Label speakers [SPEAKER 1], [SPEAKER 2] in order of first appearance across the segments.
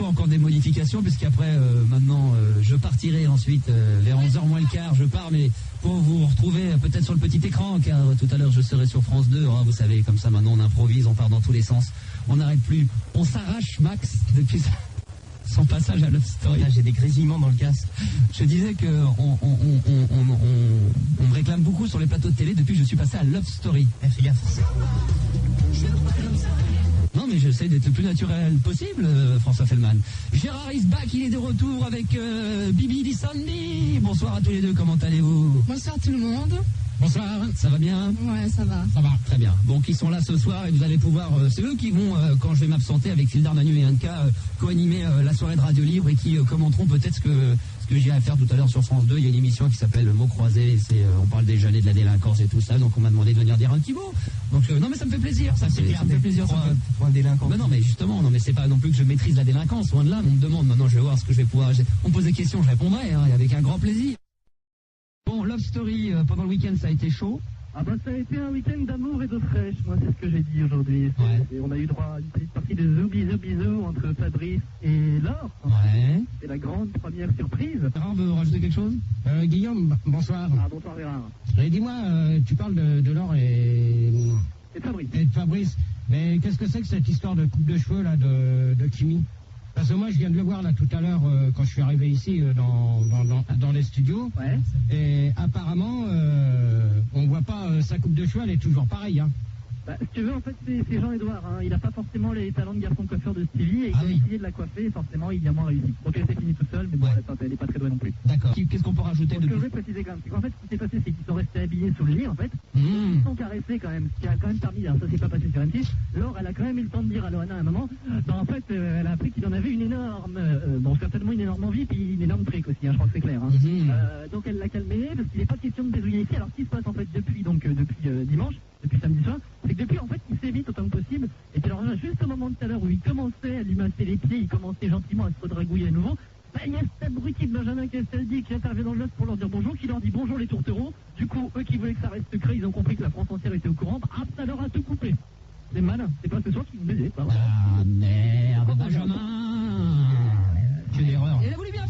[SPEAKER 1] attention, encore des modifications, puisqu'après, maintenant, je partirai ensuite vers 11h moins le quart. Je pars, mais pour vous retrouver peut-être sur le petit écran, car tout à l'heure, je serai sur France 2. Hein, vous savez, comme ça, maintenant, on improvise, on part dans tous les sens. On n'arrête plus. On s'arrache, Max, depuis son passage à Love Story.
[SPEAKER 2] Là, j'ai des grésillements dans le casque.
[SPEAKER 1] Je disais que on me réclame beaucoup sur les plateaux de télé depuis que je suis passé à Love Story.
[SPEAKER 2] Fais gaffe.
[SPEAKER 1] Non, mais j'essaie d'être le plus naturel possible, François Fellman. Gérard is back, il est de retour avec Bibi Di Sandy. Bonsoir à tous les deux, comment allez-vous?
[SPEAKER 3] Bonsoir tout le monde.
[SPEAKER 1] Bonsoir, ça va bien?
[SPEAKER 3] Ouais, ça va.
[SPEAKER 1] Ça va, très bien. Bon, qui sont là ce soir et vous allez pouvoir... c'est eux qui vont, quand je vais m'absenter avec Sildar, Manu et Anka, co-animer la soirée de Radio Libre et qui commenteront peut-être ce que j'irai faire tout à l'heure sur France 2. Il y a une émission qui s'appelle Le Mot Croisé. On parle des jeunes et de la délinquance et tout ça. Donc on m'a demandé de venir dire un petit mot. Donc non, mais ça me fait plaisir. Ça me fait plaisir.
[SPEAKER 2] Pour un délinquant.
[SPEAKER 1] Mais non, mais justement, non, mais c'est pas non plus que je maîtrise la délinquance. Loin de là, on me demande maintenant, je vais voir ce que je vais pouvoir... On me pose des questions, je répondrai, hein, avec un grand plaisir. Bon, Love Story, pendant le week-end, ça a été chaud.
[SPEAKER 4] Ah bah ça a été un week-end d'amour et de fraîche, moi c'est ce que j'ai dit aujourd'hui.
[SPEAKER 1] Ouais.
[SPEAKER 4] Et on a eu droit à une petite partie de bisous entre Fabrice et Laure.
[SPEAKER 1] Ouais.
[SPEAKER 4] C'est la grande première surprise.
[SPEAKER 1] Gérard veut rajouter quelque chose?
[SPEAKER 5] Guillaume, bonsoir.
[SPEAKER 4] Ah bonsoir Gérard.
[SPEAKER 5] Et dis-moi, tu parles de Laure et
[SPEAKER 4] Et
[SPEAKER 5] de Fabrice. Mais qu'est-ce que c'est que cette histoire de coupe de cheveux là de Kimi? Parce que moi je viens de le voir là tout à l'heure quand je suis arrivé ici dans les studios.
[SPEAKER 4] Ouais.
[SPEAKER 5] Et apparemment on voit pas sa coupe de cheveux, elle est toujours pareille. Hein.
[SPEAKER 4] Bah, si tu veux, en fait, c'est Jean-Édouard. Hein. Il n'a pas forcément les talents de garçon coiffeur de Stevie et il a essayé de la coiffer et forcément il y a moins réussi. Donc elle s'est finie tout seul, mais bon, elle n'est pas très douée non plus.
[SPEAKER 1] D'accord. Qu'est-ce qu'on peut rajouter
[SPEAKER 4] Ce que je voulais préciser quand même, c'est qu'en fait, ce qui s'est passé, c'est qu'ils sont restés habillés sous le lit, en fait. Ils sont caressés quand même, ce qui a quand même permis, alors ça s'est pas passé sur M6. Laure, elle a quand même eu le temps de dire à Loana à un moment, en fait, elle a appris qu'il en avait une énorme, certainement une énorme envie, puis une énorme trique aussi, hein, je crois que c'est clair. Hein. Donc elle l'a calmé, parce qu'il n'est pas question de désoliner ici. Alors ce qui se passe en fait depuis dimanche, depuis samedi soir, c'est que depuis en fait il s'évite autant que possible. Et puis alors là, juste au moment de tout à l'heure où il commençait à lui masser les pieds, il commençait gentiment à se redragouiller à nouveau. Ben, il y a cet abruti de Benjamin Castaldi qui intervient dans le loft pour leur dire bonjour, qui leur dit bonjour les tourtereaux. Du coup, eux qui voulaient que ça reste secret, ils ont compris que la France entière était au courant. Ah, ça leur a tout coupé. C'est malin, c'est pas ce soir qu'ils nous baisaient.
[SPEAKER 1] Ah merde, Benjamin, quelle erreur. Il a voulu bien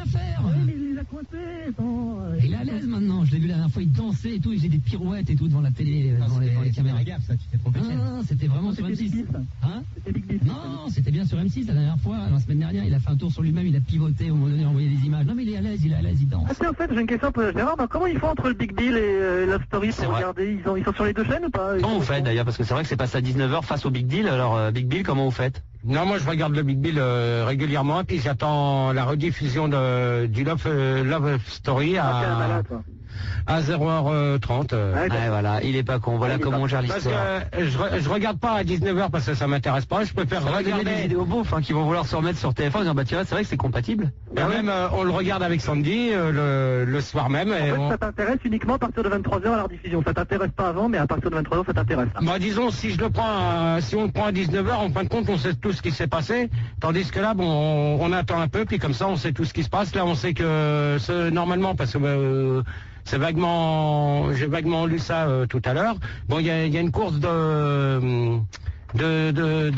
[SPEAKER 1] faire.
[SPEAKER 4] Oui, mais il a coincé. Attends,
[SPEAKER 1] il est à l'aise maintenant, je l'ai vu la dernière fois, il dansait et tout, il faisait des pirouettes et tout devant la télé, devant les caméras.
[SPEAKER 5] Fais gaffe, ça, tu t'es trompé.
[SPEAKER 1] Non, c'était vraiment sur
[SPEAKER 4] c'était
[SPEAKER 1] M6.
[SPEAKER 4] Big Bill, ça.
[SPEAKER 1] Hein?
[SPEAKER 4] C'était Big Bill.
[SPEAKER 1] Non, c'était bien sur M6 la dernière fois, la semaine dernière, il a fait un tour sur lui-même, il a pivoté, au moment donné, il a envoyé des images. Non mais il est à l'aise, il danse.
[SPEAKER 4] Ah, en fait, j'ai une question pour Gérard. Comment ils font entre le Big Bill et Love Story pour regarder? Ils sont sur les deux chaînes ou pas?
[SPEAKER 6] Comment vous faites d'ailleurs? Parce que c'est vrai que c'est passé à 19h face au Big Deal. Alors Big Bill, comment vous faites?
[SPEAKER 5] Non, moi je regarde le Big Bill régulièrement, puis j'attends la rediffusion du Love Story à 0h30.
[SPEAKER 6] Ouais, voilà, il est pas con. Voilà comment on gère
[SPEAKER 5] Parce
[SPEAKER 6] l'histoire.
[SPEAKER 5] que je regarde pas à 19h parce que ça m'intéresse pas. Je préfère regarder
[SPEAKER 6] des vidéos beaufs qui vont vouloir se remettre sur TF1 en disant bah tiens, c'est vrai que c'est compatible.
[SPEAKER 5] Et même on le regarde avec Sandy le soir même.
[SPEAKER 4] En fait, ça t'intéresse uniquement à partir de 23h à la rediffusion. Ça t'intéresse pas avant, mais à partir de 23h, ça t'intéresse.
[SPEAKER 5] Bah disons, si on le prend à 19h, en fin de compte, on sait tout ce qui s'est passé. Tandis que là, bon, on attend un peu, puis comme ça, on sait tout ce qui se passe. Là, on sait que normalement, parce que j'ai vaguement lu ça tout à l'heure. Bon, il y a une course de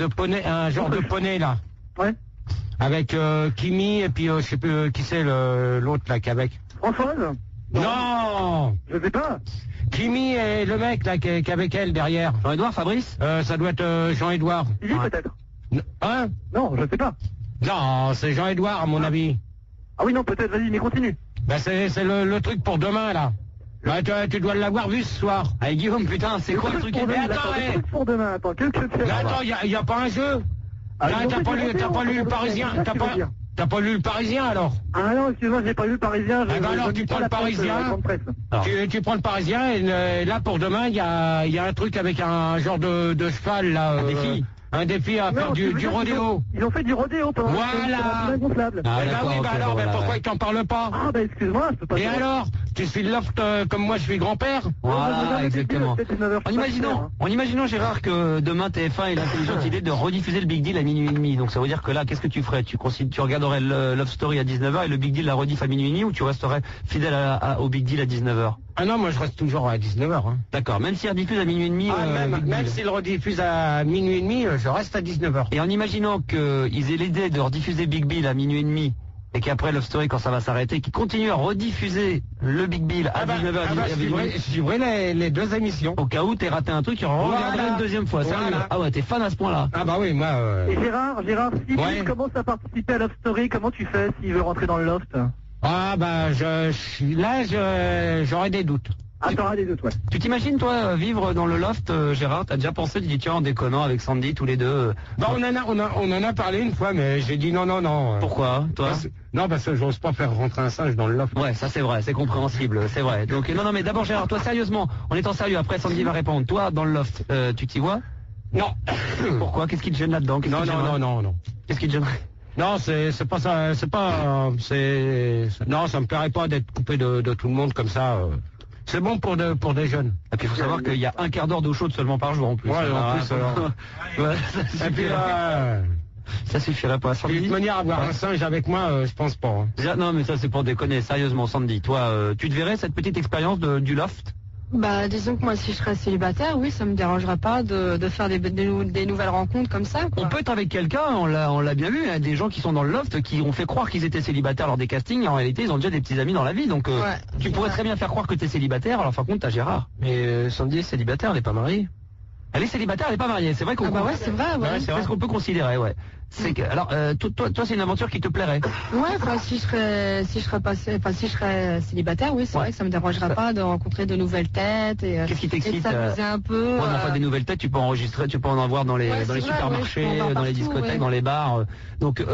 [SPEAKER 5] poney, un genre de poney là.
[SPEAKER 4] Ouais.
[SPEAKER 5] Avec Kimi et puis je sais plus qui c'est l'autre là qu'avec.
[SPEAKER 4] Françoise?
[SPEAKER 5] Non.
[SPEAKER 4] Je sais pas.
[SPEAKER 5] Kimi et le mec là qui est avec elle derrière.
[SPEAKER 6] Jean-Édouard, Fabrice?
[SPEAKER 5] Ça doit être Jean-Édouard.
[SPEAKER 4] Il peut-être.
[SPEAKER 5] Hein?
[SPEAKER 4] Non, je sais pas.
[SPEAKER 5] Non, c'est Jean-Édouard à mon avis.
[SPEAKER 4] Ah oui, non, peut-être, vas-y, mais continue.
[SPEAKER 5] Ben c'est le truc pour demain là. Bah, tu dois l'avoir vu ce soir.
[SPEAKER 6] Allez Guillaume, putain, c'est quoi le truc?
[SPEAKER 4] Mais
[SPEAKER 5] attends,
[SPEAKER 4] pour demain, attends, qu'est-ce que tu fais?
[SPEAKER 5] Mais attends, y a pas un jeu? T'as pas lu le Parisien? T'as pas lu le Parisien alors?
[SPEAKER 4] Ah non, excuse-moi, j'ai pas lu le Parisien.
[SPEAKER 5] Alors tu prends le Parisien. Tu prends le Parisien et là pour demain il y a un truc avec un genre de cheval là.
[SPEAKER 6] Un défi.
[SPEAKER 5] Un défi à faire du rodéo.
[SPEAKER 4] Ils ont fait du rodéo pendant
[SPEAKER 5] voilà.
[SPEAKER 4] gonflable.
[SPEAKER 5] Pourquoi ils t'en parlent pas?
[SPEAKER 4] Ah bah excuse-moi, je peux pas.
[SPEAKER 5] Et alors, Tu suis le loft comme moi, je suis grand-père.
[SPEAKER 6] Voilà, exactement. En imaginant, Gérard, que demain TF1 ait l'intelligente idée de rediffuser le Big Deal à minuit et demi. Donc ça veut dire que là, qu'est-ce que tu ferais? Tu regarderais le Love Story à 19h et le Big Deal la rediff à minuit et demi, ou tu resterais fidèle au Big Deal à 19h?
[SPEAKER 5] Ah non, moi je reste toujours à 19h. Hein.
[SPEAKER 6] D'accord, même s'il rediffuse à minuit et demi.
[SPEAKER 5] Même s'il rediffuse à minuit et demi, je reste à 19h.
[SPEAKER 6] Et en imaginant qu'ils aient l'idée de rediffuser Big Bill à minuit et demi, et qu'après Love Story, quand ça va s'arrêter, qu'ils continuent à rediffuser le Big Bill à 19h.
[SPEAKER 5] Je suivrai les deux émissions.
[SPEAKER 6] Au cas où t'aies raté un truc, tu regarderas une deuxième fois.
[SPEAKER 5] Voilà.
[SPEAKER 6] Ah ouais, t'es fan à ce point-là.
[SPEAKER 5] Ah bah oui, moi...
[SPEAKER 4] Et Gérard, si tu commences à participer à Love Story, comment tu fais s'il veut rentrer dans le loft?
[SPEAKER 5] Ah bah j'aurais des doutes.
[SPEAKER 4] Ah, t'auras des doutes, ouais.
[SPEAKER 6] Tu t'imagines, toi, vivre dans le loft, Gérard? T'as déjà pensé, tu dis, tiens, en déconnant avec Sandy, tous les deux.
[SPEAKER 5] Bah, on en a parlé une fois, mais j'ai dit non.
[SPEAKER 6] Pourquoi, toi?
[SPEAKER 5] Parce que j'ose pas faire rentrer un singe dans le loft.
[SPEAKER 6] Ouais, ça c'est vrai, c'est compréhensible, c'est vrai. Donc, non, mais d'abord, Gérard, toi, sérieusement, en étant sérieux, après Sandy va répondre. Toi, dans le loft, tu t'y vois?
[SPEAKER 5] Non.
[SPEAKER 6] Pourquoi? Qu'est-ce qui te gêne là-dedans?
[SPEAKER 5] Non.
[SPEAKER 6] Qu'est-ce qui te gênerait?
[SPEAKER 5] Non, c'est pas ça, non, ça me plairait pas d'être coupé de tout le monde comme ça. C'est bon pour des jeunes.
[SPEAKER 6] Et puis il faut savoir qu'il y a un quart d'heure d'eau chaude seulement par jour en plus.
[SPEAKER 5] Ouais, en plus.
[SPEAKER 6] Ouais,
[SPEAKER 5] et puis là,
[SPEAKER 6] ça suffirait pas.
[SPEAKER 5] De toute manière, avoir un singe avec moi, je pense pas. Hein.
[SPEAKER 6] Non, mais ça c'est pour déconner. Sérieusement, Sandy, toi, tu te verrais cette petite expérience du loft?
[SPEAKER 3] Bah, disons que moi, si je serais célibataire, oui, ça me dérangerait pas de faire des nouvelles rencontres comme ça, quoi.
[SPEAKER 6] On peut être avec quelqu'un, on l'a bien vu, hein, des gens qui sont dans le loft, qui ont fait croire qu'ils étaient célibataires lors des castings, et en réalité, ils ont déjà des petits amis dans la vie, donc tu pourrais très bien faire croire que t'es célibataire, alors par contre, t'as Gérard.
[SPEAKER 2] Mais Sandy est célibataire, elle est pas mariée.
[SPEAKER 6] Elle est célibataire, elle est pas mariée, c'est vrai qu'on
[SPEAKER 3] bah ouais, c'est vrai, ouais.
[SPEAKER 6] C'est ce qu'on peut considérer, ouais. C'est que, alors, toi, c'est une aventure qui te plairait?
[SPEAKER 3] Ouais, enfin, si je serais célibataire, oui, c'est vrai que ça me dérangerait pas de rencontrer de nouvelles têtes et
[SPEAKER 6] qu'est-ce qui t'excite?
[SPEAKER 3] S'amuser un peu.
[SPEAKER 6] Ouais, mais enfin, des nouvelles têtes, tu peux enregistrer, tu peux en avoir dans les supermarchés, dans les discothèques, dans les bars. Donc,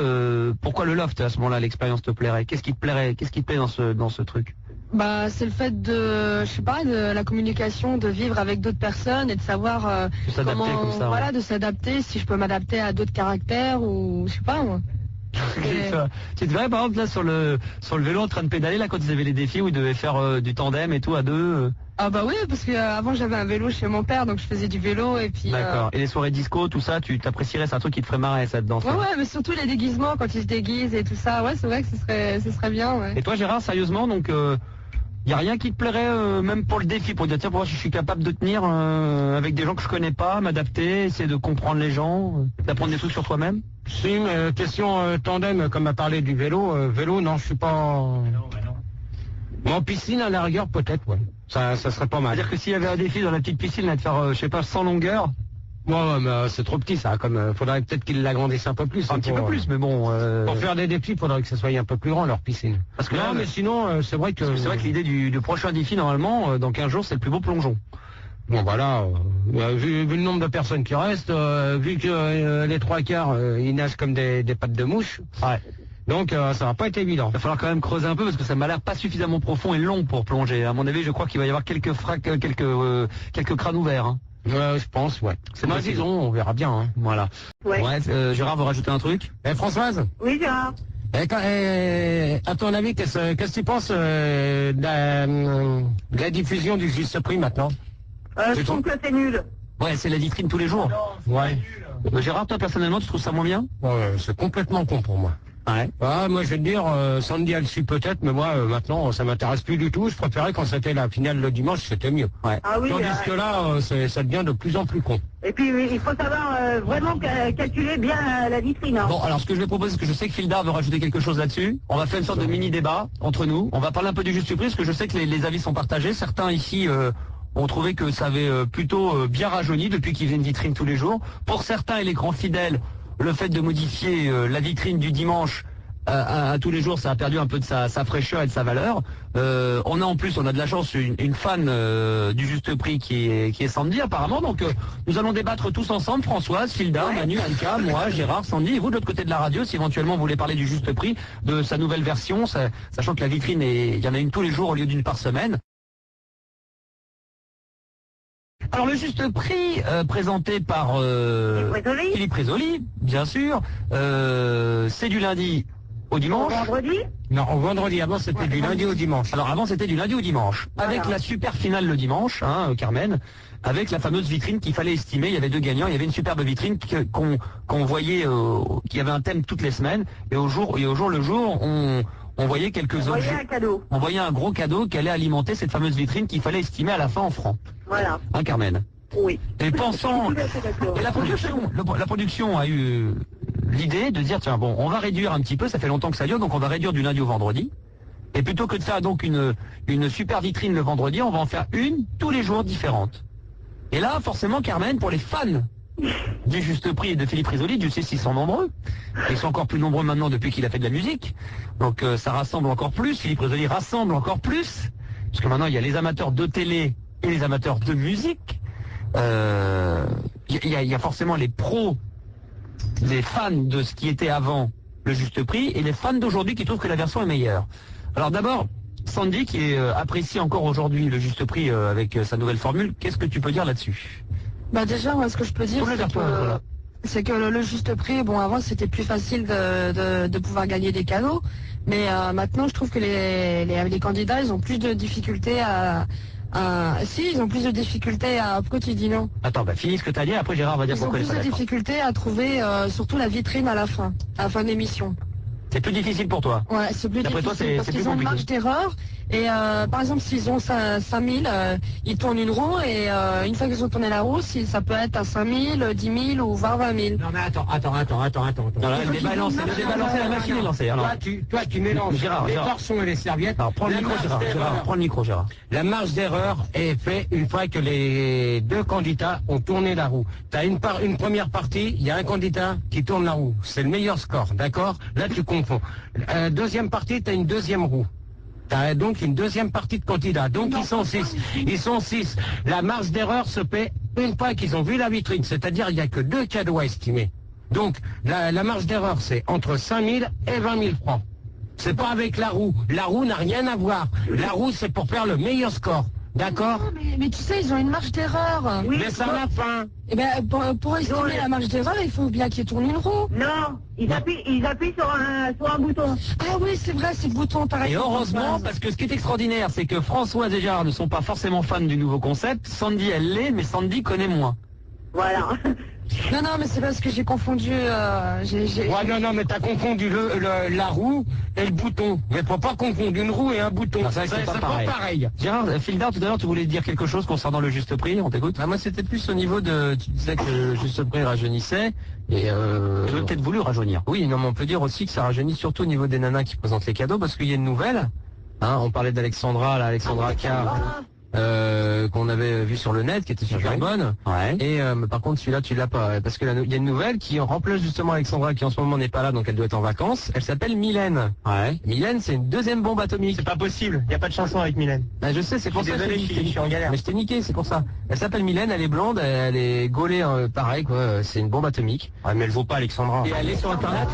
[SPEAKER 6] pourquoi le loft à ce moment-là, l'expérience te plairait? Qu'est-ce qui te plairait? Qu'est-ce qui te plaît dans ce truc?
[SPEAKER 3] Bah, c'est le fait de la communication, de vivre avec d'autres personnes et de savoir
[SPEAKER 6] comment, comme ça,
[SPEAKER 3] voilà, de s'adapter, si je peux m'adapter à d'autres caractères ou je sais pas moi.
[SPEAKER 6] Tu te verrais par exemple là sur le vélo en train de pédaler là quand ils avaient les défis où ils devaient faire du tandem et tout à deux.
[SPEAKER 3] Ah bah oui, parce que avant j'avais un vélo chez mon père, donc je faisais du vélo et puis.
[SPEAKER 6] D'accord. Et les soirées disco, tout ça, tu t'apprécierais, c'est un truc qui te ferait marrer ça dedans.
[SPEAKER 3] Ouais, mais surtout les déguisements quand ils se déguisent et tout ça. Ouais, c'est vrai que ce serait bien. Ouais.
[SPEAKER 6] Et toi Gérard, sérieusement, donc y a rien qui te plairait, même pour le défi, pour dire tiens, pour moi je suis capable de tenir avec des gens que je connais pas, m'adapter, essayer de comprendre les gens, d'apprendre des trucs sur toi-même?
[SPEAKER 5] C'est une question tandem, comme a parlé du vélo. Vélo, non, je suis pas... Mais en piscine, à la rigueur, peut-être, ouais. Ça serait pas mal.
[SPEAKER 6] C'est-à-dire que s'il y avait un défi dans la petite piscine, là, de faire, je sais pas, 100 longueurs...
[SPEAKER 5] Ouais, mais c'est trop petit, ça. Comme faudrait peut-être qu'ils l'agrandissent un peu plus.
[SPEAKER 6] Un petit peu plus, mais bon...
[SPEAKER 5] Pour faire des défis, faudrait que ça soit un peu plus grand, leur piscine.
[SPEAKER 6] Parce que
[SPEAKER 5] non, mais sinon, c'est vrai que...
[SPEAKER 6] C'est vrai que l'idée du prochain défi, normalement, dans 15 jours, c'est le plus beau plongeon.
[SPEAKER 5] Bon, voilà, vu le nombre de personnes qui restent, vu que les trois quarts, ils nagent comme des pattes de mouche.
[SPEAKER 6] Ouais.
[SPEAKER 5] Donc, ça va pas être évident.
[SPEAKER 6] Il va falloir quand même creuser un peu parce que ça m'a l'air pas suffisamment profond et long pour plonger. À mon avis, je crois qu'il va y avoir quelques crânes ouverts. Hein.
[SPEAKER 5] Je pense, ouais.
[SPEAKER 6] C'est
[SPEAKER 5] pas disons, on verra bien. Hein.
[SPEAKER 6] Voilà.
[SPEAKER 3] Ouais.
[SPEAKER 6] Gérard veut rajouter un truc.
[SPEAKER 5] Françoise?
[SPEAKER 3] Oui, Gérard.
[SPEAKER 5] À ton avis, qu'est-ce que tu penses de la diffusion du Juste Prix maintenant?
[SPEAKER 3] Je trouve que c'est nul.
[SPEAKER 6] Ouais, c'est la vitrine tous les jours.
[SPEAKER 5] Ouais.
[SPEAKER 6] Gérard, toi personnellement, tu trouves ça moins bien?
[SPEAKER 5] Ouais, c'est complètement con pour moi.
[SPEAKER 6] Ouais.
[SPEAKER 5] Ah, moi je vais te dire, Sandy elle suit peut-être, mais moi maintenant ça m'intéresse plus du tout. Je préférais quand c'était la finale le dimanche, c'était mieux.
[SPEAKER 6] Ouais.
[SPEAKER 3] Ah oui,
[SPEAKER 5] tandis que là, ça devient de plus en plus con.
[SPEAKER 3] Et puis il faut savoir vraiment calculer bien la vitrine. Hein.
[SPEAKER 6] Bon, alors ce que je vais proposer, c'est que je sais que Phildar veut rajouter quelque chose là-dessus. On va faire une sorte de mini-débat entre nous. On va parler un peu du Juste Prix, parce que je sais que les avis sont partagés. Certains ici ont trouvé que ça avait plutôt bien rajeuni depuis qu'il faisait une vitrine tous les jours. Pour certains et les grands fidèles, le fait de modifier la vitrine du dimanche à tous les jours, ça a perdu un peu de sa fraîcheur et de sa valeur. On a de la chance, une fan du Juste Prix qui est Sandy apparemment. Donc nous allons débattre tous ensemble, Françoise, Phildar, Manu, Anka, moi, Gérard, Sandy, et vous de l'autre côté de la radio, si éventuellement vous voulez parler du Juste Prix, de sa nouvelle version, sachant que la vitrine, il y en a une tous les jours au lieu d'une par semaine. Alors le Juste Prix présenté par Philippe Rézoli, bien sûr, c'est du lundi au dimanche.
[SPEAKER 7] Vendredi?
[SPEAKER 5] Non, au vendredi. Avant, c'était du lundi au dimanche.
[SPEAKER 6] Alors avant, c'était du lundi au dimanche.
[SPEAKER 7] Voilà.
[SPEAKER 6] Avec la super finale le dimanche, hein, Carmen, avec la fameuse vitrine qu'il fallait estimer. Il y avait 2 gagnants. Il y avait une superbe vitrine qu'on voyait, qui avait un thème toutes les semaines. Et au jour le jour, on voyait quelques
[SPEAKER 7] On
[SPEAKER 6] objets.
[SPEAKER 7] voyait un cadeau.
[SPEAKER 6] On voyait un gros cadeau qui allait alimenter cette fameuse vitrine qu'il fallait estimer à la fin en francs.
[SPEAKER 7] Voilà.
[SPEAKER 6] Hein, Carmen?
[SPEAKER 7] Oui.
[SPEAKER 6] Et pensant,
[SPEAKER 7] Je suis tout à fait d'accord.
[SPEAKER 6] et la production a eu l'idée de dire, tiens, bon, on va réduire un petit peu, ça fait longtemps que ça dure, donc on va réduire du lundi au vendredi. Et plutôt que de faire donc une super vitrine le vendredi, on va en faire une tous les jours différente. Et là, forcément, Carmen, pour les fans du Juste Prix et de Philippe Risoli, Dieu sait s'ils sont nombreux. Ils sont encore plus nombreux maintenant depuis qu'il a fait de la musique. Donc ça rassemble encore plus, Philippe Risoli rassemble encore plus. Parce que maintenant, il y a les amateurs de télé et les amateurs de musique. Il y a forcément les pros, les fans de ce qui était avant le Juste Prix et les fans d'aujourd'hui qui trouvent que la version est meilleure. Alors d'abord, Sandy qui apprécie encore aujourd'hui le Juste Prix avec sa nouvelle formule, qu'est-ce que tu peux dire là-dessus?
[SPEAKER 3] Bah déjà, moi, ce que je peux dire,
[SPEAKER 6] Voilà.
[SPEAKER 3] c'est que le Juste Prix, bon, avant, c'était plus facile de pouvoir gagner des cadeaux, mais maintenant, je trouve que les candidats, ils ont plus de difficultés ils ont plus de difficultés à... Pourquoi tu dis non?
[SPEAKER 6] Attends, bah finis ce que tu as dit, après Gérard va dire
[SPEAKER 3] Ils ont
[SPEAKER 6] pourquoi il est
[SPEAKER 3] plus
[SPEAKER 6] pas
[SPEAKER 3] de
[SPEAKER 6] d'accord.
[SPEAKER 3] difficultés à trouver surtout la vitrine à la fin de l'émission.
[SPEAKER 6] C'est plus difficile pour toi?
[SPEAKER 3] Ouais, c'est plus
[SPEAKER 6] D'après toi,
[SPEAKER 3] difficile parce
[SPEAKER 6] c'est plus
[SPEAKER 3] qu'ils ont une
[SPEAKER 6] compliqué.
[SPEAKER 3] marge d'erreur et par exemple s'ils ont 5000, ils tournent une roue et une fois qu'ils ont tourné la roue, ça peut être à 5000, 10 000 ou voire 20 000.
[SPEAKER 5] Non, mais attends.
[SPEAKER 6] Non, là, le débat est lancé, la machine est lancée. Alors,
[SPEAKER 5] Toi, tu mélanges
[SPEAKER 6] Gérard,
[SPEAKER 5] les
[SPEAKER 6] Gérard.
[SPEAKER 5] torchons et les serviettes.
[SPEAKER 6] prends le
[SPEAKER 5] La
[SPEAKER 6] micro,
[SPEAKER 5] marge
[SPEAKER 6] Gérard.
[SPEAKER 5] d'erreur-
[SPEAKER 6] Prends le micro, Gérard.
[SPEAKER 5] La marge d'erreur est faite une fois que les 2 candidats ont tourné la roue. Tu as une première partie, il y a un candidat qui tourne la roue. C'est le meilleur score, d'accord? Là, tu confonds. Deuxième partie, tu as une deuxième roue. Tu as donc une deuxième partie de candidats. Donc, ils sont 6. Ils sont 6. La marge d'erreur se paie une fois qu'ils ont vu la vitrine. C'est-à-dire, il n'y a que 2 cadeaux à estimer. Donc, la marge d'erreur, c'est entre 5 000 et 20 000 francs. C'est pas avec la roue. La roue n'a rien à voir. La roue, c'est pour faire le meilleur score. D'accord?
[SPEAKER 3] Non, mais tu sais, ils ont une marge d'erreur.
[SPEAKER 7] Oui,
[SPEAKER 5] Mais ça à la fin.
[SPEAKER 3] Et ben pour estimer la marge d'erreur, il faut bien qu'ils tournent une roue.
[SPEAKER 7] Non, ils appuient sur un bouton.
[SPEAKER 3] Ah oui, c'est vrai, c'est le bouton, t'as
[SPEAKER 6] Et
[SPEAKER 3] raison,
[SPEAKER 6] heureusement,
[SPEAKER 3] Françoise.
[SPEAKER 6] parce que ce qui est extraordinaire, c'est que Françoise et Gérard ne sont pas forcément fans du nouveau concept. Sandy, elle l'est, mais Sandy connaît moins.
[SPEAKER 7] Voilà.
[SPEAKER 3] Non, mais c'est parce que j'ai confondu.
[SPEAKER 5] Ouais, non, mais t'as confondu la roue et le bouton. Mais faut pas confondre une roue et un bouton.
[SPEAKER 6] Ah, c'est vrai que c'est pas pareil. Gérard, Fildar, tout à l'heure, tu voulais dire quelque chose concernant le Juste Prix, on t'écoute?
[SPEAKER 2] Moi, c'était plus au niveau de... Tu disais que le Juste Prix rajeunissait. Et
[SPEAKER 6] Tu aurais peut-être voulu rajeunir.
[SPEAKER 2] oui, non, mais on peut dire aussi que ça rajeunit surtout au niveau des nanas qui présentent les cadeaux, parce qu'il y a une nouvelle. Hein, on parlait d'Alexandra, là, Alexandra Carr, qu'on avait vu sur le net, qui était super bonne.
[SPEAKER 6] Ouais.
[SPEAKER 2] Et par contre, celui-là, tu l'as pas, parce que il y a une nouvelle qui remplace justement Alexandra, qui en ce moment n'est pas là, donc elle doit être en vacances. Elle s'appelle Mylène.
[SPEAKER 6] Ouais.
[SPEAKER 2] Mylène, c'est une deuxième bombe atomique.
[SPEAKER 5] C'est pas possible. Il y a pas de chanson avec Mylène.
[SPEAKER 2] Bah, je sais, c'est pour ça que
[SPEAKER 5] je suis en galère.
[SPEAKER 2] Mais je t'ai niqué, c'est pour ça. Elle s'appelle Mylène, elle est blonde, elle est gaulée, pareil, quoi. C'est une bombe atomique.
[SPEAKER 5] Ouais, mais elle vaut pas Alexandra.
[SPEAKER 6] Et elle est sur Internet?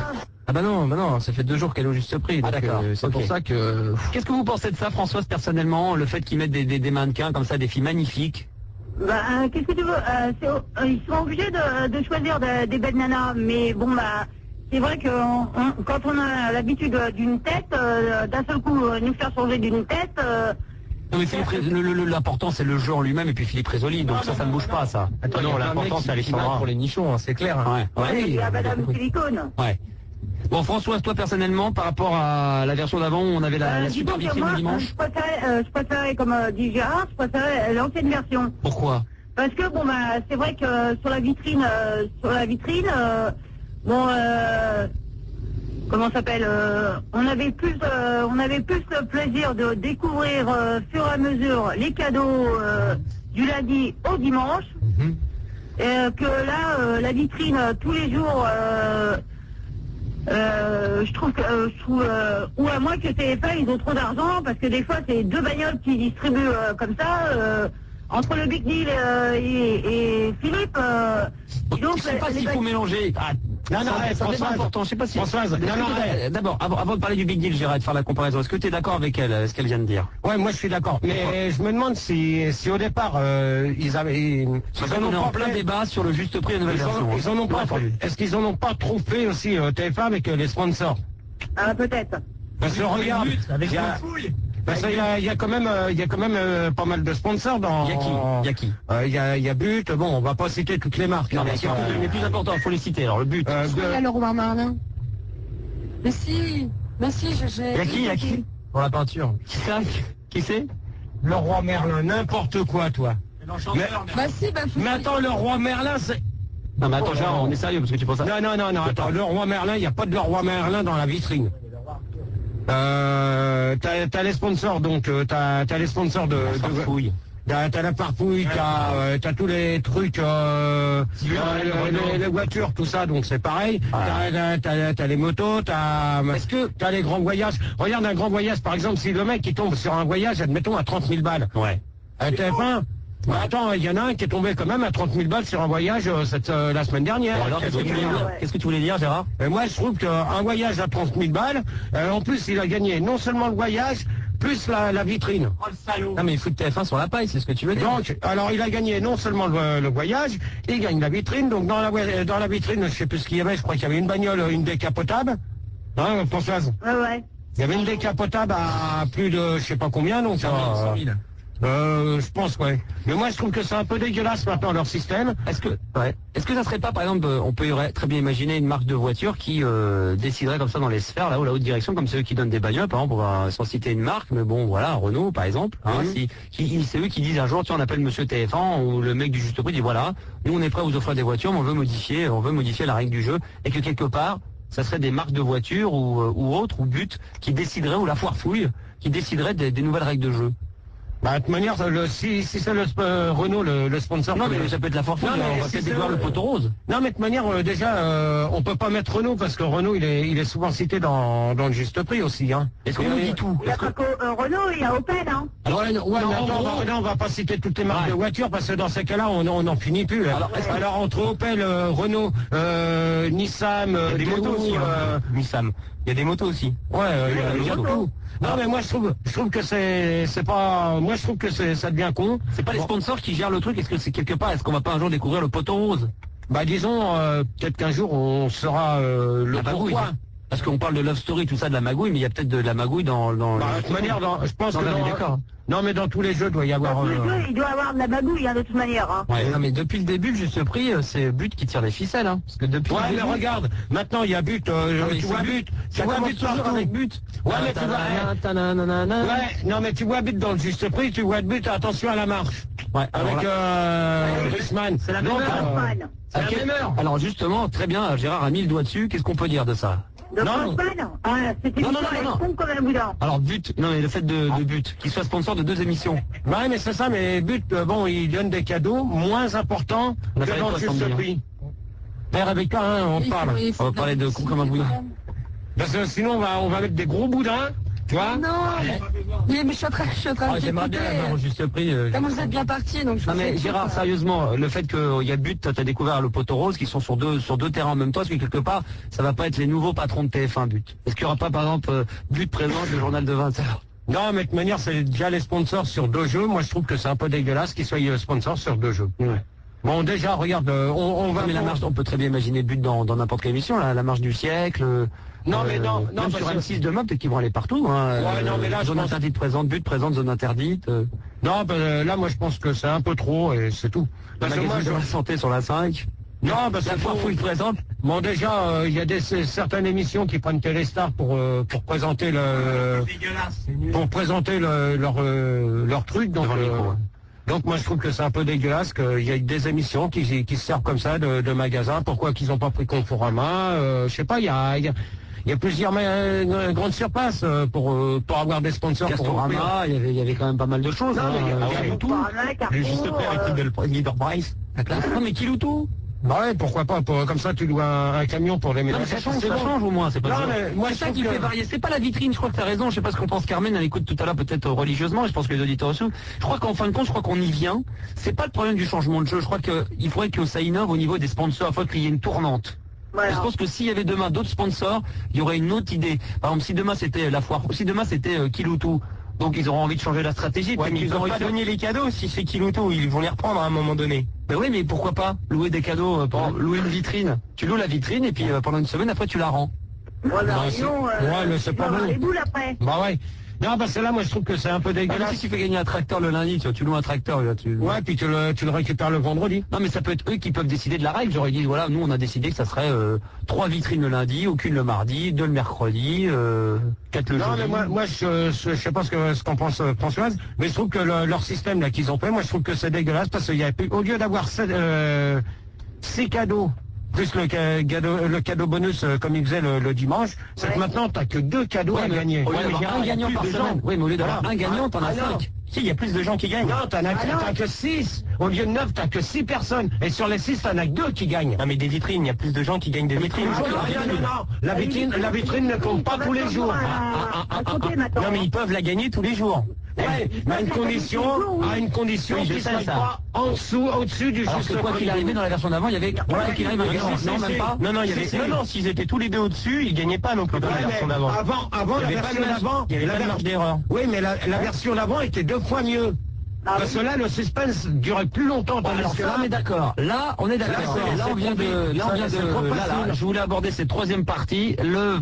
[SPEAKER 2] Ah bah non, ça fait 2 jours qu'elle est au Juste Prix.
[SPEAKER 6] Ah,
[SPEAKER 2] donc,
[SPEAKER 6] d'accord.
[SPEAKER 2] c'est
[SPEAKER 6] Ok.
[SPEAKER 2] pour ça que...
[SPEAKER 6] Qu'est-ce que vous pensez de ça, Françoise, personnellement, le fait qu'ils mettent des mannequins comme ça, des filles magnifiques?
[SPEAKER 7] Bah, qu'est-ce que tu veux ils sont obligés de choisir des belles nanas, mais bon, bah, c'est vrai que quand on a l'habitude d'une tête, d'un seul coup, nous faire changer d'une tête...
[SPEAKER 6] Non, mais Philippe, l'important c'est le jeu en lui-même et puis Philippe Risoli, donc ça ne bouge pas, ça.
[SPEAKER 2] Attends,
[SPEAKER 5] Non,
[SPEAKER 2] il y a plein de
[SPEAKER 5] l'important,
[SPEAKER 2] mecs
[SPEAKER 5] c'est
[SPEAKER 2] qui marquent
[SPEAKER 5] Alexandra.
[SPEAKER 2] pour les nichons, hein, c'est clair. Hein.
[SPEAKER 6] Ouais.
[SPEAKER 7] il y a Madame Silicone.
[SPEAKER 6] Ouais. Bon, Françoise, toi personnellement, par rapport à la version d'avant où on avait la
[SPEAKER 7] Dis
[SPEAKER 6] super
[SPEAKER 7] donc,
[SPEAKER 6] vitrine
[SPEAKER 7] moi,
[SPEAKER 6] le dimanche,
[SPEAKER 7] je préférais, comme dit Gérard, je préférais l'ancienne version.
[SPEAKER 6] pourquoi?
[SPEAKER 7] Parce que bon bah c'est vrai que sur la vitrine, comment ça s'appelle, on avait plus le plaisir de découvrir fur et à mesure les cadeaux du lundi au dimanche, que là la vitrine tous les jours. Je trouve ou à moins que TF1 ils ont trop d'argent parce que des fois c'est 2 bagnoles qui distribuent comme ça. Entre le Big Deal et Philippe,
[SPEAKER 6] Je sais pas s'il faut mélanger. Ah,
[SPEAKER 5] Non,
[SPEAKER 6] c'est
[SPEAKER 5] Françoise.
[SPEAKER 6] important. Je sais pas si.
[SPEAKER 5] Françoise,
[SPEAKER 6] Est-ce que
[SPEAKER 5] non,
[SPEAKER 6] t'es- D'abord, avant de parler du Big Deal, j'irai de faire la comparaison. Est-ce que tu es d'accord avec elle, ce qu'elle vient de dire?
[SPEAKER 5] Ouais, moi je suis d'accord. Mais je me demande si au départ ils en
[SPEAKER 6] On est
[SPEAKER 5] ont
[SPEAKER 6] en
[SPEAKER 5] pas
[SPEAKER 6] plein
[SPEAKER 5] fait.
[SPEAKER 6] débat sur le juste prix de la nouvelle version.
[SPEAKER 5] Ils en ont pas
[SPEAKER 6] Ouais,
[SPEAKER 5] fait. Est-ce qu'ils en ont pas trop fait aussi TF1 avec les sponsors?
[SPEAKER 7] Ah, peut-être.
[SPEAKER 5] Parce que regarde,
[SPEAKER 6] avec
[SPEAKER 5] il y a quand même pas mal de sponsors dans.
[SPEAKER 6] Il y a qui
[SPEAKER 5] Il y a But. Bon, on va pas citer toutes les marques.
[SPEAKER 6] Non, mais surtout, les plus importants, il faut les citer. Alors, le but.
[SPEAKER 3] Il y a le roi Merlin. Mais si, j'ai...
[SPEAKER 6] Il y a qui
[SPEAKER 2] Pour la peinture.
[SPEAKER 6] Qui c'est
[SPEAKER 5] Le roi Merlin, n'importe quoi, toi. Mais attends, le roi Merlin, c'est...
[SPEAKER 6] Non, mais attends, Gérard, on est sérieux parce que tu penses ça.
[SPEAKER 5] Non, attends, le roi Merlin, il n'y a pas de le roi Merlin dans la vitrine. T'as les sponsors, donc t'as les sponsors de
[SPEAKER 6] Farfouille.
[SPEAKER 5] T'as la parfouille, t'as tous les trucs, les voitures, tout ça, donc c'est pareil. T'as les motos, t'as les grands voyages. Regarde un grand voyage, par exemple, si le mec il tombe sur un voyage, admettons à 30 000 balles.
[SPEAKER 6] Ouais.
[SPEAKER 5] TF1, attends, il y en a un qui est tombé quand même à 30 000 balles sur un voyage la semaine dernière.
[SPEAKER 6] Alors, qu'est-ce que tu voulais dire, Gérard?
[SPEAKER 5] Et moi, je trouve qu'un voyage à 30 000 balles, en plus, il a gagné non seulement le voyage, plus la vitrine.
[SPEAKER 6] Oh, le salaud. Non, mais il fout TF1 sur la paille, c'est ce que tu veux dire.
[SPEAKER 5] Donc, alors, il a gagné non seulement le voyage, il gagne la vitrine. Donc, dans la vitrine, je sais plus ce qu'il y avait, je crois qu'il y avait une bagnole, une décapotable. Hein, Françoise?
[SPEAKER 7] Ouais.
[SPEAKER 5] Il y avait une décapotable à plus de, je sais pas combien, donc...
[SPEAKER 6] 100 000.
[SPEAKER 5] Je pense, ouais. Mais moi, je trouve que c'est un peu dégueulasse maintenant, leur système.
[SPEAKER 6] Est-ce que ça serait pas, par exemple, on peut très bien imaginer une marque de voiture qui déciderait comme ça dans les sphères, là-haut, la haute direction, comme ceux qui donnent des bagnoles, par exemple, on va sans citer une marque, mais bon, voilà, Renault, par exemple, hein, c'est eux qui disent un jour, tu on appelle Monsieur TF1, ou le mec du juste prix dit, voilà, nous on est prêt à vous offrir des voitures, mais on veut modifier la règle du jeu, et que quelque part, ça serait des marques de voitures ou autres, ou But, qui décideraient, ou la foire fouille, qui décideraient des nouvelles règles de jeu.
[SPEAKER 5] Bah, de toute manière, si c'est Renault le sponsor...
[SPEAKER 6] Non, mais ça peut être la forfouille, on va peut-être découvrir le poteau rose.
[SPEAKER 5] Non, mais de toute manière, déjà, on peut pas mettre Renault, parce que Renault, il est souvent cité dans le juste prix aussi. Hein.
[SPEAKER 6] Est-ce qu'on nous dit tout?
[SPEAKER 7] Il y a pas que Renault, il y a Opel, hein.
[SPEAKER 5] Alors, on va pas citer toutes les marques de voitures, parce que dans ces cas-là, on n'en finit plus. Alors, entre Opel, Renault, Nissan...
[SPEAKER 6] Il y a des motos aussi, Nissan. Il y a des motos aussi.
[SPEAKER 5] Ouais, il y a tout. Non, mais moi, je trouve que c'est pas... Moi, je trouve que ça devient con.
[SPEAKER 6] C'est pas les sponsors qui gèrent le truc. Est-ce que c'est quelque part, est-ce qu'on va pas un jour découvrir le poteau rose?
[SPEAKER 5] Bah, disons, peut-être qu'un jour, on saura le pourquoi.
[SPEAKER 6] Parce qu'on parle de Love Story, tout ça, de la magouille, mais il y a peut-être de la magouille dans
[SPEAKER 5] de toute manière, je pense que non, mais dans tous les jeux, il doit y avoir...
[SPEAKER 7] Dans tous les jeux, il doit y avoir de la magouille, hein, de toute manière. Hein.
[SPEAKER 6] Ouais, non, mais depuis le début, le juste prix, c'est But qui tire les ficelles. Hein, parce que depuis
[SPEAKER 5] ouais, mais regarde, maintenant, il y a But, tu vois But. Tu vois But toujours avec But. Ouais, mais tu vois... Ouais, non, mais tu vois But dans le juste prix, tu vois But, attention à la marche. Ouais, avec Griezmann.
[SPEAKER 6] C'est la même heure. C'est la même heure. Alors justement, très bien, Gérard a mis le doigt dessus, qu'est-ce qu'on peut dire de ça?
[SPEAKER 7] C'était une con comme un boudin.
[SPEAKER 6] Alors But, non mais le fait de But, qu'il soit sponsor de 2 émissions.
[SPEAKER 5] Ouais, mais c'est ça, mais But, bon, il donne des cadeaux moins importants que dans le juste prix. Père avec toi, hein, on parle.
[SPEAKER 6] On va parler de con comme un boudin.
[SPEAKER 5] Parce que sinon, on va mettre des gros boudins. Tu vois?
[SPEAKER 3] Non, mais je suis en train de
[SPEAKER 6] j'aimerais bien avoir au juste prix.
[SPEAKER 3] Comme vous êtes bien parti, donc je...
[SPEAKER 6] Non mais Gérard, sérieusement, le fait qu'il y a But, t'as découvert le poteau rose, qui sont sur deux terrains en même temps, est-ce que quelque part, ça va pas être les nouveaux patrons de TF1 But? Est-ce qu'il y aura pas, par exemple, But présente le journal de 20h?
[SPEAKER 5] Non, mais de toute manière, c'est déjà les sponsors sur 2 jeux. Moi, je trouve que c'est un peu dégueulasse qu'ils soient sponsors sur 2 jeux. Ouais. Bon, déjà, regarde, on va...
[SPEAKER 6] mais la marche, on peut très bien imaginer But dans n'importe quelle émission, la marche du siècle...
[SPEAKER 5] Non, mais non,
[SPEAKER 6] même sur M6 demain, peut-être qu'ils vont aller partout. Hein.
[SPEAKER 5] Ouais, non, mais là,
[SPEAKER 6] zone interdite présente, But présente, zone interdite.
[SPEAKER 5] Non, là, moi, je pense que c'est un peu trop et c'est tout.
[SPEAKER 6] Parce que moi, de la santé sur la 5.
[SPEAKER 5] Non, parce que
[SPEAKER 6] la foire fouille présente.
[SPEAKER 5] Bon, déjà, il y a certaines émissions qui prennent Téléstar pour présenter leur truc. Donc moi je trouve que c'est un peu dégueulasse qu'il y ait des émissions qui se servent comme ça de magasins. Pourquoi qu'ils n'ont pas pris Conforama? Je sais pas, il y a plusieurs grandes surfaces pour avoir des sponsors.
[SPEAKER 6] Castorama, il y avait quand même pas mal de choses.
[SPEAKER 5] Non,
[SPEAKER 6] il y a tout. Le juste prix avec Leader Price. Non mais qui loue tout?
[SPEAKER 5] Bah ouais, pourquoi pas, comme ça tu loues un camion pour les ménages.
[SPEAKER 6] Ça change au moins, c'est pas ça.
[SPEAKER 5] Moi,
[SPEAKER 6] c'est ça qui fait varier, c'est pas la vitrine, je crois que t'as raison, je sais pas ce qu'on pense Carmen, elle écoute tout à l'heure peut-être religieusement, et je pense que les auditeurs aussi. Je crois qu'en fin de compte, je crois qu'on y vient, c'est pas le problème du changement de jeu, je crois qu'il faudrait que ça innove au niveau des sponsors, il faudrait qu'il y ait une tournante. Voilà. Je pense que s'il y avait demain d'autres sponsors, il y aurait une autre idée. Par exemple, si demain c'était la foire, si demain c'était Kiloutou, donc ils auront envie de changer la stratégie.
[SPEAKER 2] Ouais, mais ils n'ont pas donné les cadeaux si c'est Kiloutou, ils vont les reprendre à un moment donné.
[SPEAKER 6] Ben oui, mais pourquoi pas louer des cadeaux, louer une vitrine. Tu loues la vitrine et puis pendant une semaine après tu la rends.
[SPEAKER 7] Voilà, sinon,
[SPEAKER 5] ouais, mais c'est pas bon.
[SPEAKER 7] Les boules après.
[SPEAKER 5] Bah ouais. Non, parce que là, moi, je trouve que c'est un peu dégueulasse.
[SPEAKER 6] Si tu fais gagner un tracteur le lundi, tu loues un tracteur.
[SPEAKER 5] Ouais, puis tu le récupères le vendredi.
[SPEAKER 6] Non, mais ça peut être eux qui peuvent décider de la règle. J'aurais dit, voilà, nous, on a décidé que ça serait 3 vitrines le lundi, aucune le mardi, 2 le mercredi, 4 le jeudi.
[SPEAKER 5] Non, mais moi je sais pas ce qu'en pense Françoise, mais je trouve que leur système là qu'ils ont fait, moi, je trouve que c'est dégueulasse parce qu'il y a plus, au lieu d'avoir 6 cadeaux, plus le cadeau bonus comme ils faisaient le dimanche, c'est que maintenant t'as que 2 cadeaux à gagner.
[SPEAKER 6] Au lieu d'avoir un gagnant par semaine. Oui, mais au lieu d'avoir un gagnant, t'en as 5. Si, il y a plus de gens qui gagnent.
[SPEAKER 5] Non, t'as que 6. Au lieu de 9, t'as que 6 personnes. Et sur les 6, t'en as que 2 qui gagnent.
[SPEAKER 6] Non, mais des vitrines, il y a plus de gens qui gagnent des vitrines.
[SPEAKER 5] Non. La vitrine ne compte pas tous les jours.
[SPEAKER 6] Non, mais ils peuvent la gagner tous les jours.
[SPEAKER 5] Ouais, mais à une condition qu'ils ne soient pas au-dessus du
[SPEAKER 6] juste. Quoi qu'il arrivait dans la version d'avant, il y avait quoi qu'il arrive un gagnant. Non, même pas. Non, il y avait. Non, s'ils étaient tous les deux au-dessus, ils gagnaient pas non plus dans la version d'avant.
[SPEAKER 5] Avant la version d'avant,
[SPEAKER 6] il y avait pas de marge d'erreur.
[SPEAKER 5] Oui, mais la version d'avant était 2 fois mieux. Parce que là, le suspense durait plus longtemps.
[SPEAKER 6] Alors ça, on est d'accord. Là, on est d'accord. Là, on vient de. Là, je voulais aborder cette troisième partie, le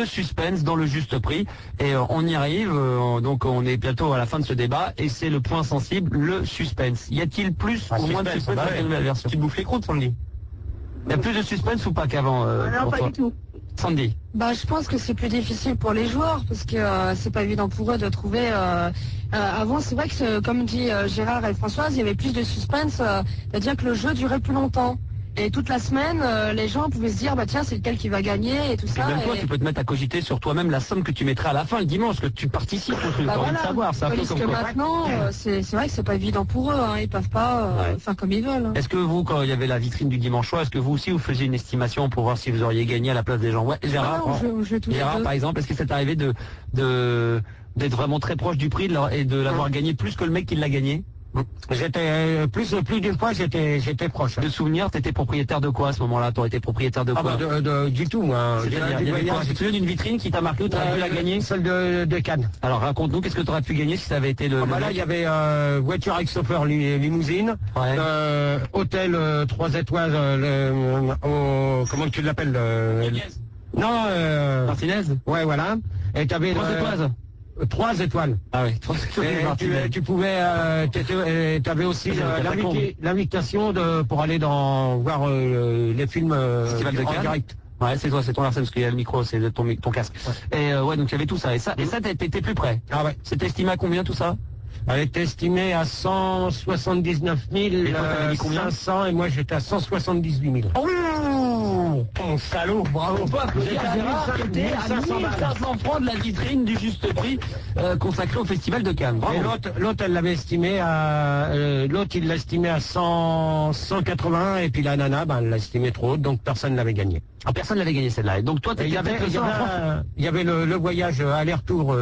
[SPEAKER 6] suspense dans le juste prix. Et on y arrive. Donc, on est bientôt à la fin de ce débat. Et c'est le point sensible, le suspense. Y a-t-il plus ou moins de suspense dans la nouvelle version? Tu te bouffes les croûtes, Sandy. Y a plus de suspense ou pas qu'avant?
[SPEAKER 7] Non, pas du tout.
[SPEAKER 6] Sandy.
[SPEAKER 3] Bah, je pense que c'est plus difficile pour les joueurs parce que c'est pas évident pour eux de trouver. Avant, c'est vrai que comme dit Gérard et Françoise, il y avait plus de suspense, c'est-à-dire que le jeu durait plus longtemps. Et toute la semaine, les gens pouvaient se dire, bah tiens, c'est lequel qui va gagner et tout ça.
[SPEAKER 6] Même toi, tu peux te mettre à cogiter sur toi-même la somme que tu mettrais à la fin le dimanche, que tu participes au truc. T'as envie de savoir, c'est un peu comme
[SPEAKER 3] que maintenant, c'est vrai que c'est pas évident pour eux, hein, ils peuvent pas faire comme ils veulent. Hein.
[SPEAKER 6] Est-ce que vous, quand il y avait la vitrine du dimanche soir, est-ce que vous aussi vous faisiez une estimation pour voir si vous auriez gagné à la place des gens? Ouais, Gérard, Gérard par exemple, est-ce que c'est arrivé d'être vraiment très proche du prix et de l'avoir gagné plus que le mec qui l'a gagné?
[SPEAKER 5] J'étais plus d'une fois, j'étais proche.
[SPEAKER 6] De souvenir, t'étais propriétaire de quoi à ce moment-là? T'aurais été propriétaire de quoi?
[SPEAKER 5] Du tout, moi.
[SPEAKER 6] Tu te souviens d'une vitrine qui t'a marqué ou t'aurais pu la gagner?
[SPEAKER 5] Celle de Cannes.
[SPEAKER 6] Alors raconte-nous, qu'est-ce que t'aurais pu gagner si ça avait été le...
[SPEAKER 5] Là, il y avait voiture avec chauffeur limousine, hôtel 3 étoiles, comment tu l'appelles Non,
[SPEAKER 6] Martinez.
[SPEAKER 5] Ouais, voilà. Et t'avais
[SPEAKER 6] 3 étoiles.
[SPEAKER 5] 3 étoiles.
[SPEAKER 6] Ah oui, 3 étoiles.
[SPEAKER 5] Tu pouvais, t'avais aussi l'invitation pour aller voir les films en direct.
[SPEAKER 6] Ouais, c'est toi, c'est ton Arsène, parce qu'il y a le micro, c'est ton casque. Ouais. Et ouais, donc il y avait tout ça. Et ça, t'étais plus près.
[SPEAKER 5] Ah ouais.
[SPEAKER 6] C'était estimé à combien tout ça?
[SPEAKER 5] Elle était estimée à 179 500 et moi j'étais à 178 000.
[SPEAKER 6] Oh, ton salaud, bravo. On peut applaudir Gérard qui était à 1500 francs de la vitrine du juste prix consacrée au Festival de Cannes. Bravo.
[SPEAKER 5] Et l'autre, elle l'avait estimé à... l'autre, il l'a estimé à 180 et puis la nana, elle l'a estimé trop haute, donc personne ne l'avait gagné.
[SPEAKER 6] Ah, personne n'avait gagné celle-là. Et donc toi, il y
[SPEAKER 5] avait le voyage aller-retour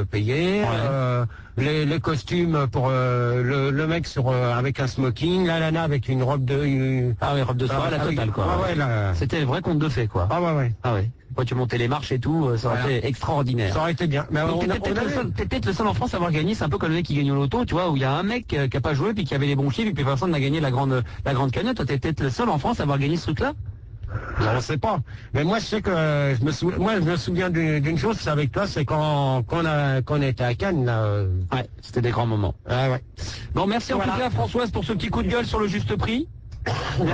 [SPEAKER 5] payé, les costumes pour le mec avec un smoking, la nana avec une robe de
[SPEAKER 6] robe de soirée, la totale quoi. C'était le vrai conte de fées quoi.
[SPEAKER 5] Ah ouais.
[SPEAKER 6] Quand tu montais les marches et tout, ça aurait été extraordinaire.
[SPEAKER 5] Ça aurait été bien. Mais
[SPEAKER 6] t'es peut-être le seul en France à avoir gagné. C'est un peu comme le mec qui gagne au loto, tu vois, où il y a un mec qui a pas joué puis qui avait les bons chiffres et puis personne n'a gagné la grande cagnotte. Toi, t'es peut-être le seul en France à avoir gagné ce truc-là.
[SPEAKER 5] Je ne sais pas. Mais moi, je sais que je me souviens d'une chose, c'est avec toi, c'est quand on était à Cannes. Là,
[SPEAKER 6] Ouais, c'était des grands moments.
[SPEAKER 5] Ah ouais.
[SPEAKER 6] Bon, merci en tout cas, Françoise, pour ce petit coup de gueule sur le juste prix.
[SPEAKER 7] Non,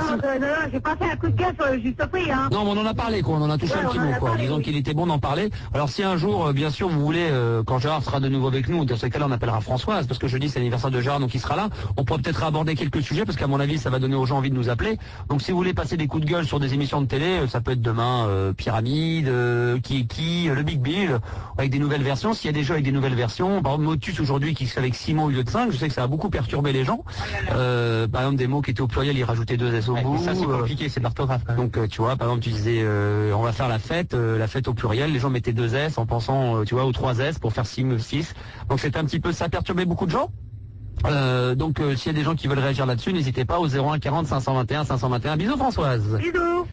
[SPEAKER 7] j'ai pas fait un coup de gueule sur le juste prix, hein.
[SPEAKER 6] Non, mais on en a parlé, quoi. On en a touché un petit mot, quoi. Disons qu'il était bon d'en parler. Alors, si un jour, bien sûr, vous voulez, quand Gérard sera de nouveau avec nous, dans ce cas-là, on appellera Françoise, parce que jeudi, c'est l'anniversaire de Gérard, donc il sera là. On pourra peut-être aborder quelques sujets, parce qu'à mon avis, ça va donner aux gens envie de nous appeler. Donc, si vous voulez passer des coups de gueule sur des émissions de télé, ça peut être demain, Pyramide, qui, le Big Bill, avec des nouvelles versions. S'il y a des jeux avec des nouvelles versions, par exemple, Motus aujourd'hui, qui serait avec 6 mots au lieu de 5, je sais que ça a beaucoup perturbé les gens. Par exemple, des mots qui étaient au pluriel, ils rajoutaient 2 S au bout. Ça c'est compliqué, c'est l'orthographe. Donc tu vois, par exemple tu disais on va faire la fête au pluriel, les gens mettaient 2 S en pensant tu vois aux 3 S pour faire 6. Donc c'était un petit peu, ça perturbait beaucoup de gens. Donc s'il y a des gens qui veulent réagir là-dessus, n'hésitez pas au 01 40 521 521. Bisous Françoise.
[SPEAKER 7] Bisous.